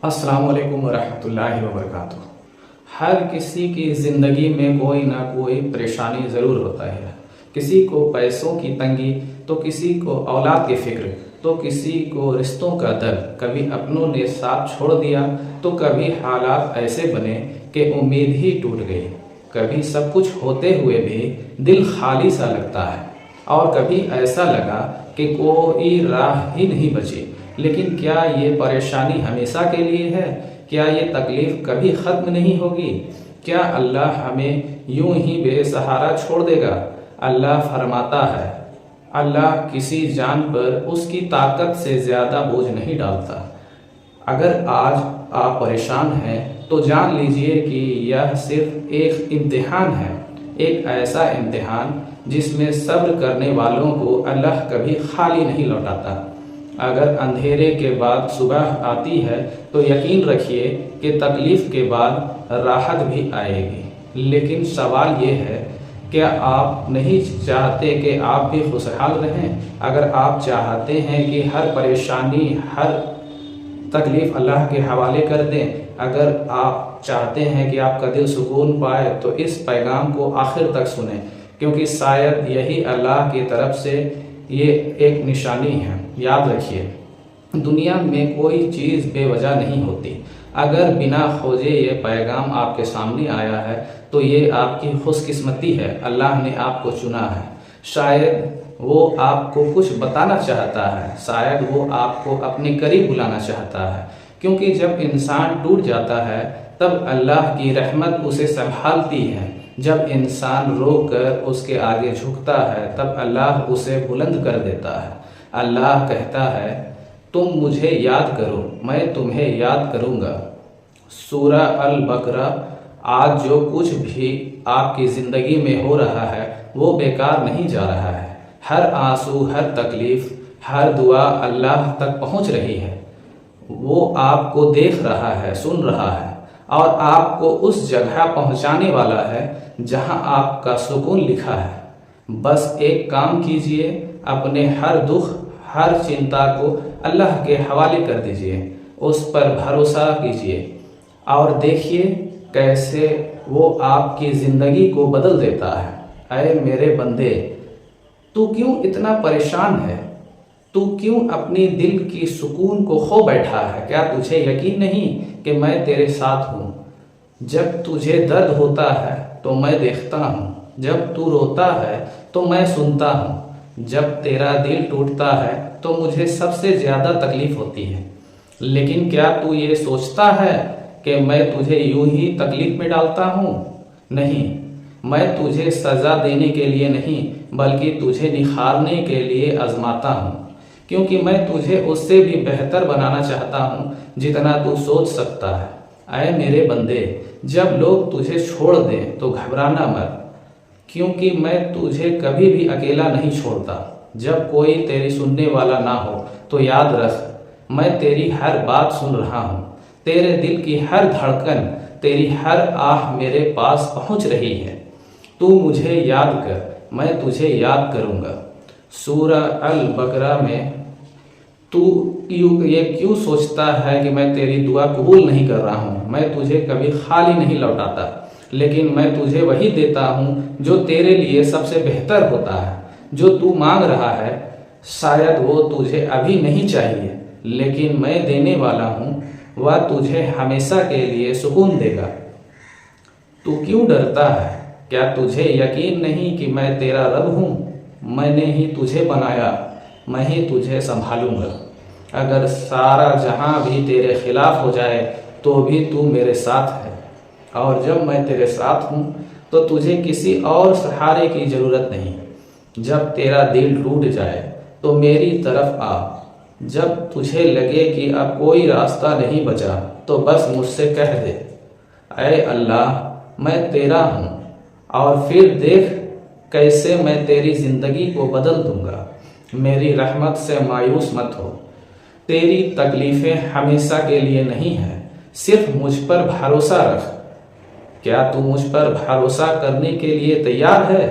السلام علیکم ورحمۃ اللہ وبرکاتہ۔ ہر کسی کی زندگی میں کوئی نہ کوئی پریشانی ضرور ہوتا ہے۔ کسی کو پیسوں کی تنگی، تو کسی کو اولاد کی فکر، تو کسی کو رشتوں کا درد، کبھی اپنوں نے ساتھ چھوڑ دیا تو کبھی حالات ایسے بنے کہ امید ہی ٹوٹ گئی، کبھی سب کچھ ہوتے ہوئے بھی دل خالی سا لگتا ہے، اور کبھی ایسا لگا کہ کوئی راہ ہی نہیں بچی۔ لیکن کیا یہ پریشانی ہمیشہ کے لیے ہے؟ کیا یہ تکلیف کبھی ختم نہیں ہوگی؟ کیا اللہ ہمیں یوں ہی بے سہارا چھوڑ دے گا؟ اللہ فرماتا ہے، اللہ کسی جان پر اس کی طاقت سے زیادہ بوجھ نہیں ڈالتا۔ اگر آج آپ پریشان ہیں تو جان لیجئے کہ یہ صرف ایک امتحان ہے، ایک ایسا امتحان جس میں صبر کرنے والوں کو اللہ کبھی خالی نہیں لوٹاتا۔ اگر اندھیرے کے بعد صبح آتی ہے تو یقین رکھیے کہ تکلیف کے بعد راحت بھی آئے گی۔ لیکن سوال یہ ہے، کیا آپ نہیں چاہتے کہ آپ بھی خوشحال رہیں؟ اگر آپ چاہتے ہیں کہ ہر پریشانی، ہر تکلیف اللہ کے حوالے کر دیں، اگر آپ چاہتے ہیں کہ آپ کا دل سکون پائے تو اس پیغام کو آخر تک سنیں، کیونکہ شاید یہی اللہ کی طرف سے یہ ایک نشانی ہے۔ یاد رکھیے، دنیا میں کوئی چیز بے وجہ نہیں ہوتی۔ اگر بنا کھوجے یہ پیغام آپ کے سامنے آیا ہے تو یہ آپ کی خوش قسمتی ہے، اللہ نے آپ کو چنا ہے۔ شاید وہ آپ کو کچھ بتانا چاہتا ہے، شاید وہ آپ کو اپنے قریب بلانا چاہتا ہے، کیونکہ جب انسان ٹوٹ جاتا ہے تب اللہ کی رحمت اسے سنبھالتی ہے۔ جب انسان رو کر اس کے آگے جھکتا ہے تب اللہ اسے بلند کر دیتا ہے۔ اللہ کہتا ہے، تم مجھے یاد کرو، میں تمہیں یاد کروں گا۔ سورہ البقرہ۔ آج جو کچھ بھی آپ کی زندگی میں ہو رہا ہے وہ بیکار نہیں جا رہا ہے۔ ہر آنسو، ہر تکلیف، ہر دعا اللہ تک پہنچ رہی ہے۔ وہ آپ کو دیکھ رہا ہے، سن رہا ہے، اور آپ کو اس جگہ پہنچانے والا ہے جہاں آپ کا سکون لکھا ہے۔ بس ایک کام کیجئے، اپنے ہر دکھ، ہر چنتا کو اللہ کے حوالے کر دیجئے، اس پر بھروسہ کیجئے، اور دیکھیے کیسے وہ آپ کی زندگی کو بدل دیتا ہے۔ اے میرے بندے، تو کیوں اتنا پریشان ہے؟ تو کیوں اپنی دل کی سکون کو کھو بیٹھا ہے؟ کیا تجھے یقین نہیں کہ میں تیرے ساتھ ہوں؟ جب تجھے درد ہوتا ہے تو میں دیکھتا ہوں، جب تو روتا ہے تو میں سنتا ہوں، جب تیرا دل ٹوٹتا ہے تو مجھے سب سے زیادہ تکلیف ہوتی ہے۔ لیکن کیا تو یہ سوچتا ہے کہ میں تجھے یوں ہی تکلیف میں ڈالتا ہوں؟ نہیں، میں تجھے سزا دینے کے لیے نہیں بلکہ تجھے نکھارنے کے لیے آزماتا ہوں، کیونکہ میں تجھے اس سے بھی بہتر بنانا چاہتا ہوں جتنا تو سوچ سکتا ہے۔ اے میرے بندے، جب لوگ تجھے چھوڑ دیں تو گھبرانا مت، کیونکہ میں تجھے کبھی بھی اکیلا نہیں چھوڑتا۔ جب کوئی تیری سننے والا نہ ہو تو یاد رکھ، میں تیری ہر بات سن رہا ہوں، تیرے دل کی ہر دھڑکن، تیری ہر آہ میرے پاس پہنچ رہی ہے۔ تو مجھے یاد کر، میں تجھے یاد کروں گا۔ سورہ البقرہ میں تو یہ کیوں سوچتا ہے کہ میں تیری دعا قبول نہیں کر رہا ہوں؟ میں تجھے کبھی خالی نہیں لوٹاتا، لیکن میں تجھے وہی دیتا ہوں جو تیرے لیے سب سے بہتر ہوتا ہے۔ جو تو مانگ رہا ہے شاید وہ تجھے ابھی نہیں چاہیے، لیکن میں دینے والا ہوں، وہ تجھے ہمیشہ کے لیے سکون دے گا۔ تو کیوں ڈرتا ہے؟ کیا تجھے یقین نہیں کہ میں تیرا رب ہوں؟ میں نے ہی تجھے بنایا، میں ہی تجھے سنبھالوں گا۔ اگر سارا جہاں بھی تیرے خلاف ہو جائے تو بھی تو میرے ساتھ ہے، اور جب میں تیرے ساتھ ہوں تو تجھے کسی اور سہارے کی ضرورت نہیں۔ جب تیرا دل ٹوٹ جائے تو میری طرف آ، جب تجھے لگے کہ اب کوئی راستہ نہیں بچا تو بس مجھ سے کہہ دے، اے اللہ میں تیرا ہوں، اور پھر دیکھ کیسے میں تیری زندگی کو بدل دوں گا۔ میری رحمت سے مایوس مت ہو، تیری تکلیفیں ہمیشہ کے لیے نہیں ہیں، صرف مجھ پر بھروسہ رکھ۔ کیا تو مجھ پر بھروسہ کرنے کے لیے تیار ہے؟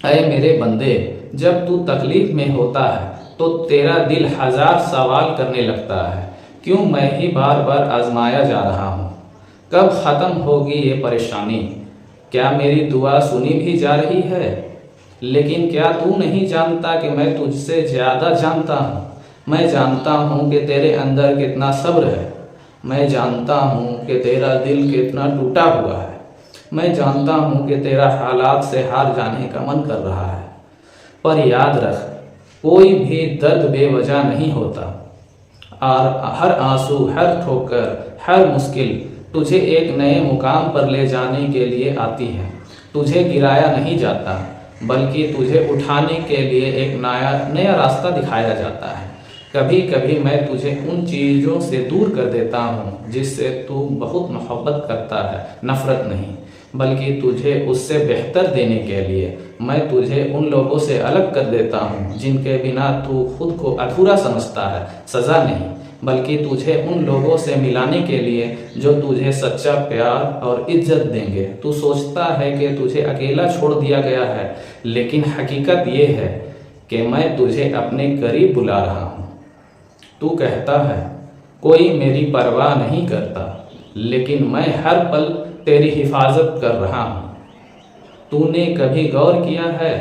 اے میرے بندے، جب تو تکلیف میں ہوتا ہے تو تیرا دل ہزار سوال کرنے لگتا ہے کیوں میں ہی بار بار آزمایا جا رہا ہوں؟ کب ختم ہوگی یہ پریشانی؟ کیا میری دعا سنی بھی جا رہی ہے؟ لیکن کیا تو نہیں جانتا کہ میں تجھ سے زیادہ جانتا ہوں؟ میں جانتا ہوں کہ تیرے اندر کتنا صبر ہے، میں جانتا ہوں کہ تیرا دل کتنا ٹوٹا ہوا ہے، میں جانتا ہوں کہ تیرا حالات سے ہار جانے کا من کر رہا ہے، پر یاد رکھ کوئی بھی درد بے وجہ نہیں ہوتا، اور ہر آنسو، ہر ٹھوکر، ہر مشکل تجھے ایک نئے مقام پر لے جانے کے لیے آتی ہے۔ تجھے گرایا نہیں جاتا بلکہ تجھے اٹھانے کے لیے ایک نیا راستہ دکھایا جاتا ہے۔ کبھی کبھی میں تجھے ان چیزوں سے دور کر دیتا ہوں جس سے تو بہت محبت کرتا ہے، نفرت نہیں، بلکہ تجھے اس سے بہتر دینے کے لیے۔ میں تجھے ان لوگوں سے الگ کر دیتا ہوں جن کے بنا تو خود کو ادھورا سمجھتا ہے، سزا نہیں، بلکہ تجھے ان لوگوں سے ملانے کے لیے جو تجھے سچا پیار اور عزت دیں گے۔ تو سوچتا ہے کہ تجھے اکیلا چھوڑ دیا گیا ہے، لیکن حقیقت یہ ہے کہ میں تجھے اپنے قریب بلا رہا ہوں۔ تو کہتا ہے کوئی میری پرواہ نہیں کرتا، لیکن میں ہر پل تیری حفاظت کر رہا ہوں۔ تو نے کبھی غور کیا ہے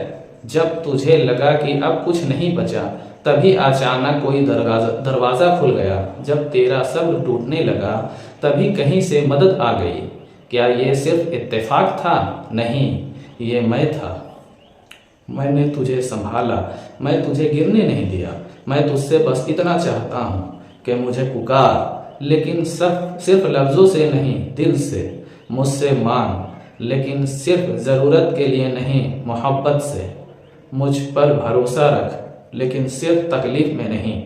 جب تجھے لگا کہ اب کچھ نہیں بچا، تبھی اچانک کوئی دروازہ کھل گیا؟ جب تیرا صبر ٹوٹنے لگا تبھی کہیں سے مدد آ گئی؟ کیا یہ صرف اتفاق تھا؟ نہیں، یہ میں تھا۔ میں نے تجھے سنبھالا، میں تجھے گرنے نہیں دیا۔ میں تجھ سے بس اتنا چاہتا ہوں کہ مجھے پکار، لیکن صرف لفظوں سے نہیں، دل سے۔ مجھ سے مانگ، لیکن صرف ضرورت کے لیے نہیں، محبت سے۔ مجھ پر بھروسہ رکھ، لیکن صرف تکلیف میں نہیں۔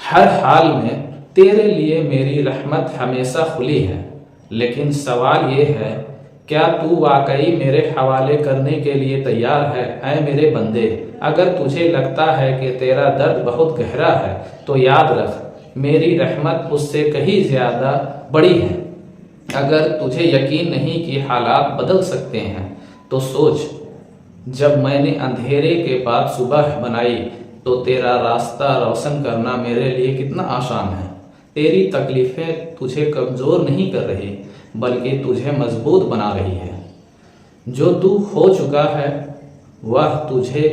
ہر حال میں تیرے لیے میری رحمت ہمیشہ کھلی ہے، لیکن سوال یہ ہے کیا تو واقعی میرے حوالے کرنے کے لیے تیار ہے؟ اے میرے بندے، اگر تجھے لگتا ہے کہ تیرا درد بہت گہرا ہے تو یاد رکھ میری رحمت اس سے کہیں زیادہ بڑی ہے۔ اگر تجھے یقین نہیں کہ حالات بدل سکتے ہیں تو سوچ، جب میں نے اندھیرے کے بعد صبح بنائی تو تیرا راستہ روشن کرنا میرے لیے کتنا آسان ہے۔ تیری تکلیفیں تجھے کمزور نہیں کر رہی بلکہ تجھے مضبوط بنا رہی ہے۔ جو تو کھو چکا ہے وہ تجھے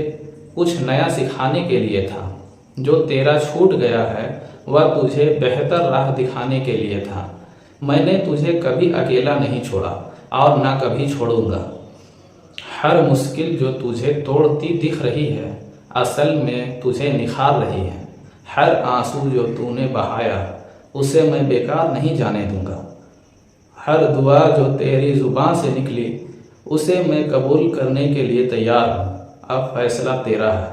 کچھ نیا سکھانے کے لیے تھا، جو تیرا چھوٹ گیا ہے وہ تجھے بہتر راہ دکھانے کے لیے تھا۔ میں نے تجھے کبھی اکیلا نہیں چھوڑا اور نہ کبھی چھوڑوں گا۔ ہر مشکل جو تجھے توڑتی دکھ رہی ہے اصل میں تجھے نکھار رہی ہے۔ ہر آنسو جو تو نے بہایا اسے میں بیکار نہیں جانے دوں گا۔ ہر دعا جو تیری زبان سے نکلی اسے میں قبول کرنے کے لیے تیار ہوں۔ اب فیصلہ تیرا ہے۔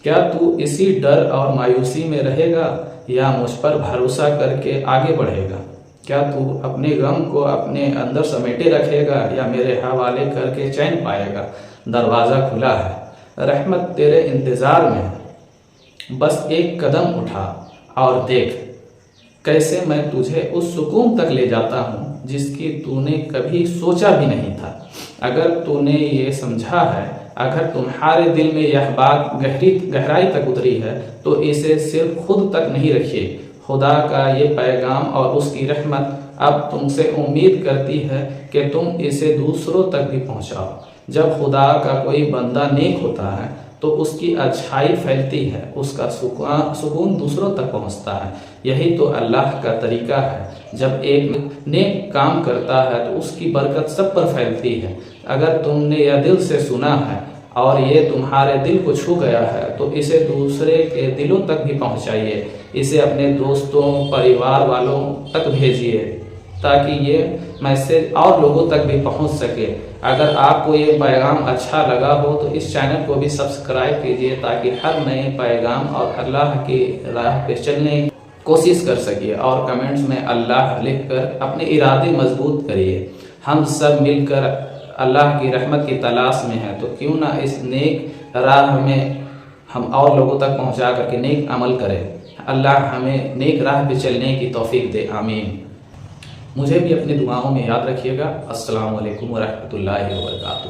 کیا تو اسی ڈر اور مایوسی میں رہے گا یا مجھ پر بھروسہ کر کے آگے بڑھے گا؟ کیا تو اپنے غم کو اپنے اندر سمیٹے رکھے گا یا میرے حوالے کر کے چین پائے گا؟ دروازہ کھلا ہے، رحمت تیرے انتظار میں ہے۔ بس ایک قدم اٹھا اور دیکھ کیسے میں تجھے اس سکون تک لے جاتا ہوں جس کی تو نے کبھی سوچا بھی نہیں تھا۔ اگر تو نے یہ سمجھا ہے، اگر تمہارے دل میں یہ بات گہرائی تک اتری ہے تو اسے صرف خود تک نہیں رکھیے۔ خدا کا یہ پیغام اور اس کی رحمت اب تم سے امید کرتی ہے کہ تم اسے دوسروں تک بھی پہنچاؤ۔ جب خدا کا کوئی بندہ نیک ہوتا ہے تو اس کی اچھائی پھیلتی ہے، اس کا سکون دوسروں تک پہنچتا ہے۔ یہی تو اللہ کا طریقہ ہے، جب ایک نیک کام کرتا ہے تو اس کی برکت سب پر پھیلتی ہے۔ اگر تم نے یہ دل سے سنا ہے اور یہ تمہارے دل کو چھو گیا ہے تو اسے دوسرے کے دلوں تک بھی پہنچائیے، اسے اپنے دوستوں، پریوار والوں تک بھیجیے تاکہ یہ میسج اور لوگوں تک بھی پہنچ سکے۔ اگر آپ کو یہ پیغام اچھا لگا ہو تو اس چینل کو بھی سبسکرائب کیجیے تاکہ ہر نئے پیغام اور اللہ کی راہ پہ چلنے کی کوشش کر سکیے، اور کمنٹس میں اللہ لکھ کر اپنے ارادے مضبوط کریے۔ ہم سب مل کر اللہ کی رحمت کی تلاش میں ہیں، تو کیوں نہ اس نیک راہ میں ہم اور لوگوں تک پہنچا کر کے نیک عمل کریں۔ اللہ ہمیں نیک راہ پہ چلنے کی توفیق دے، آمین۔ مجھے بھی اپنی دعاؤں میں یاد رکھیے گا۔ السلام علیکم ورحمۃ اللہ وبرکاتہ۔